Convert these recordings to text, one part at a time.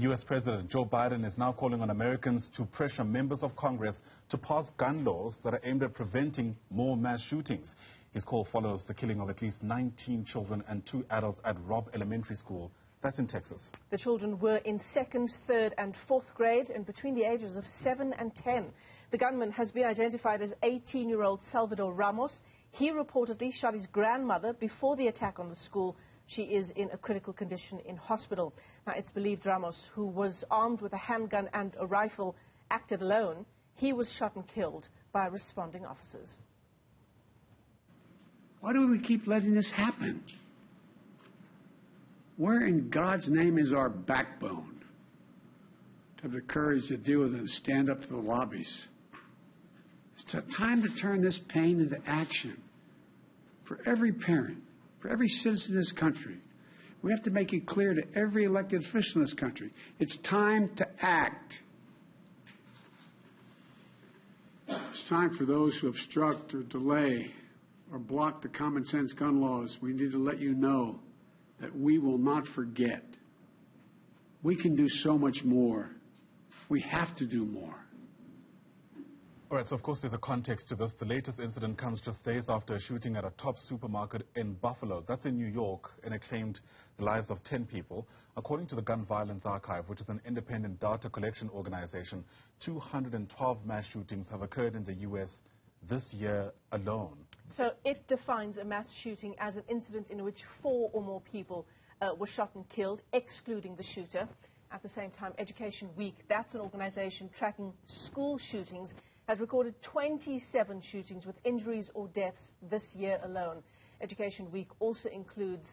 U.S. President Joe Biden is now calling on Americans to pressure members of Congress to pass gun laws that are aimed at preventing more mass shootings. His call follows the killing of at least 19 children and 2 adults at Robb Elementary School. That's in Texas. The children were in 2nd, 3rd and 4th grade and between the ages of 7 and 10. The gunman has been identified as 18-year-old Salvador Ramos. He reportedly shot his grandmother before the attack on the school. She is in a critical condition in hospital. Now, it's believed Ramos, who was armed with a handgun and a rifle, acted alone. He was shot and killed by responding officers. Why do we keep letting this happen? Where in God's name is our backbone to have the courage to deal with it and stand up to the lobbies? It's time to turn this pain into action for every parent, for every citizen in this country. We have to make it clear to every elected official in this country. It's time to act. It's time for those who obstruct or delay or block the common sense gun laws. We need to let you know that we will not forget. We can do so much more. We have to do more. All right, so of course there's a context to this. The latest incident comes just days after a shooting at a top supermarket in Buffalo. That's in New York, and it claimed the lives of 10 people. According to the Gun Violence Archive, which is an independent data collection organization, 212 mass shootings have occurred in the U.S. this year alone. So it defines a mass shooting as an incident in which 4 or more people were shot and killed, excluding the shooter. At the same time, Education Week, that's an organization tracking school shootings, has recorded 27 shootings with injuries or deaths this year alone. Education Week also includes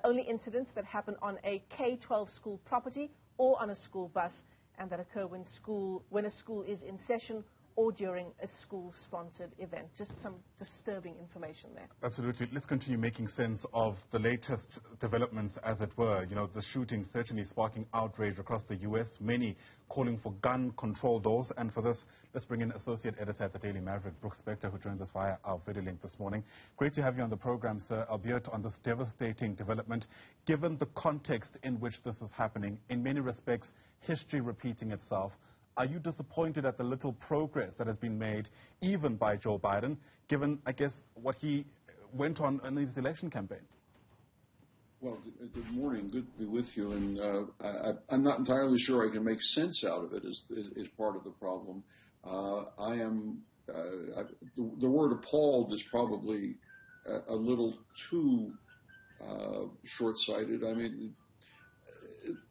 only incidents that happen on a K-12 school property or on a school bus, and that occur when a school is in session or during a school-sponsored event. Just some disturbing information there. Absolutely. Let's continue making sense of the latest developments, as it were. You know, the shooting certainly sparking outrage across the U.S., many calling for gun control laws. And for this, let's bring in Associate Editor at the Daily Maverick, Spector, who joins us via our video link this morning. Great to have you on the program, sir, albeit on this devastating development. Given the context in which this is happening, in many respects, history repeating itself, are you disappointed at the little progress that has been made, even by Joe Biden, given, I guess, what he went on in his election campaign? Well, good morning. Good to be with you. And I'm not entirely sure I can make sense out of it is part of the problem. The word appalled is probably a little too short-sighted. I mean,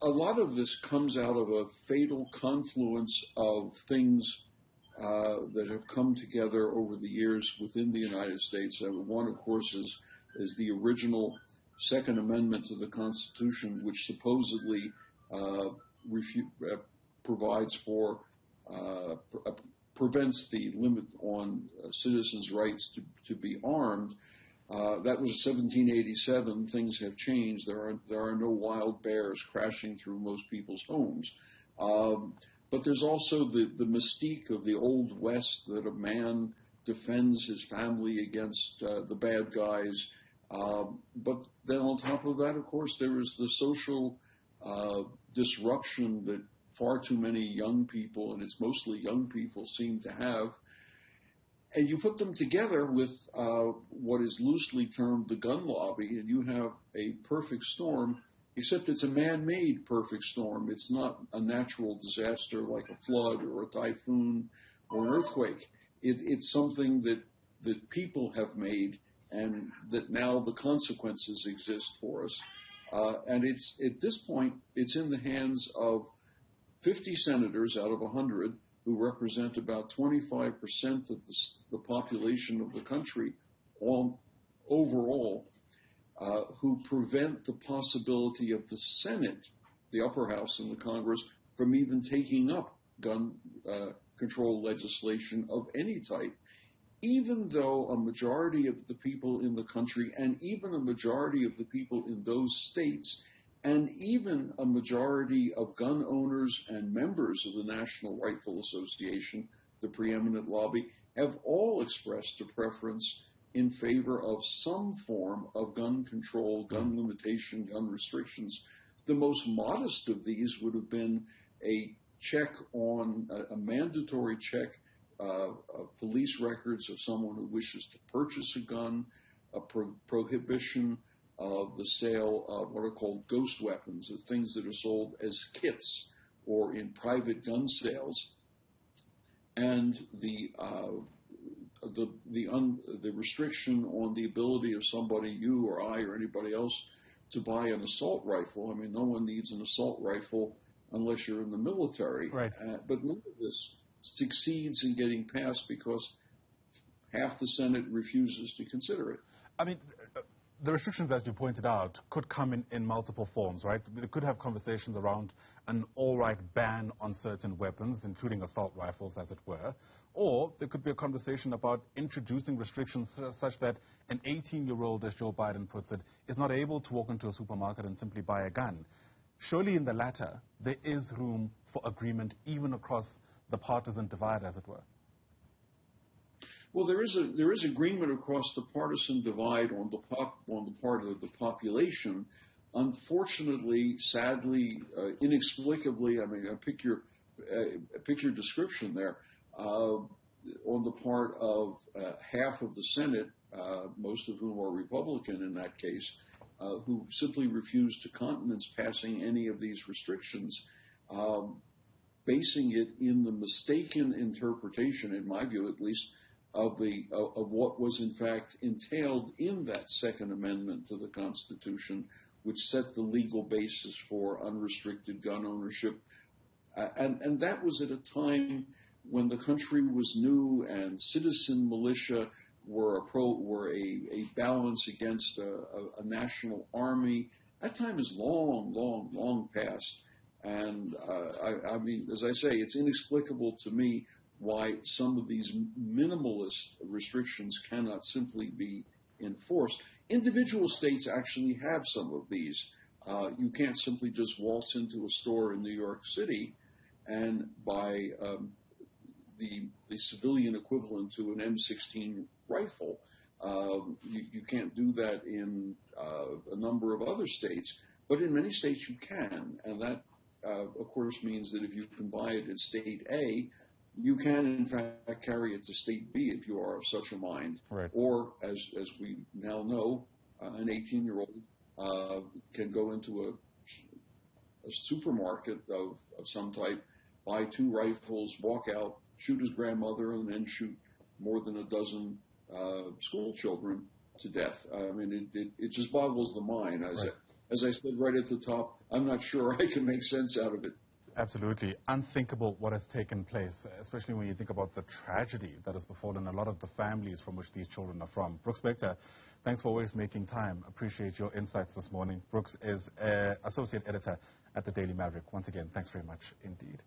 a lot of this comes out of a fatal confluence of things that have come together over the years within the United States. One, of course, is the original Second Amendment to the Constitution, which supposedly provides for, prevents the limit on citizens' rights to be armed. That was 1787. Things have changed. There are no wild bears crashing through most people's homes. But there's also the mystique of the Old West, that a man defends his family against the bad guys. But then on top of that, of course, there is the social disruption that far too many young people, and it's mostly young people, seem to have. And you put them together with what is loosely termed the gun lobby, and you have a perfect storm, except it's a man-made perfect storm. It's not a natural disaster like a flood or a typhoon or an earthquake. It's something that people have made, and that now the consequences exist for us. And it's, at this point, it's in the hands of 50 senators out of 100 who represent about 25% of the population of the country overall, who prevent the possibility of the Senate, the upper house in the Congress, from even taking up gun control legislation of any type, even though a majority of the people in the country, and even a majority of the people in those states, and even a majority of gun owners and members of the National Rifle Association, the preeminent lobby, have all expressed a preference in favor of some form of gun control, gun limitation, gun restrictions The most modest of these would have been a check on a mandatory check of police records of someone who wishes to purchase a gun, a prohibition of the sale of what are called ghost weapons, of things that are sold as kits or in private gun sales, and the restriction on the ability of somebody, you or I or anybody else, to buy an assault rifle. I mean, no one needs an assault rifle unless you're in the military. Right. But none of this succeeds in getting passed because half the Senate refuses to consider it. I mean, the restrictions, as you pointed out, could come in multiple forms, right? We could have conversations around an all-right ban on certain weapons, including assault rifles, as it were. Or there could be a conversation about introducing restrictions such that an 18-year-old, as Joe Biden puts it, is not able to walk into a supermarket and simply buy a gun. Surely in the latter, there is room for agreement even across the partisan divide, as it were. Well, there is agreement across the partisan divide on the part of the population. Unfortunately, sadly, inexplicably, I mean, pick your description there. On the part of half of the Senate, most of whom are Republican in that case, who simply refuse to countenance passing any of these restrictions, basing it in the mistaken interpretation, in my view at least, of what was in fact entailed in that Second Amendment to the Constitution, which set the legal basis for unrestricted gun ownership. And that was at a time when the country was new and citizen militia were a balance against a national army. That time is long, long, long past. And I mean, as I say, it's inexplicable to me why some of these minimalist restrictions cannot simply be enforced. Individual states actually have some of these. You can't simply just waltz into a store in New York City and buy the civilian equivalent to an M16 rifle. You can't do that in a number of other states, but in many states you can, and that of course means that if you can buy it in state A, you can in fact carry it to state B if you are of such a mind. Right. Or as we now know, an 18-year-old can go into a supermarket of some type, buy 2 rifles, walk out, shoot his grandmother, and then shoot more than a dozen school children to death. I mean, it just boggles the mind. As I said right at the top, I'm not sure I can make sense out of it. Absolutely. Unthinkable what has taken place, especially when you think about the tragedy that has befallen a lot of the families from which these children are from. Brooks Spector, thanks for always making time. Appreciate your insights this morning. Brooks is Associate Editor at the Daily Maverick. Once again, thanks very much indeed.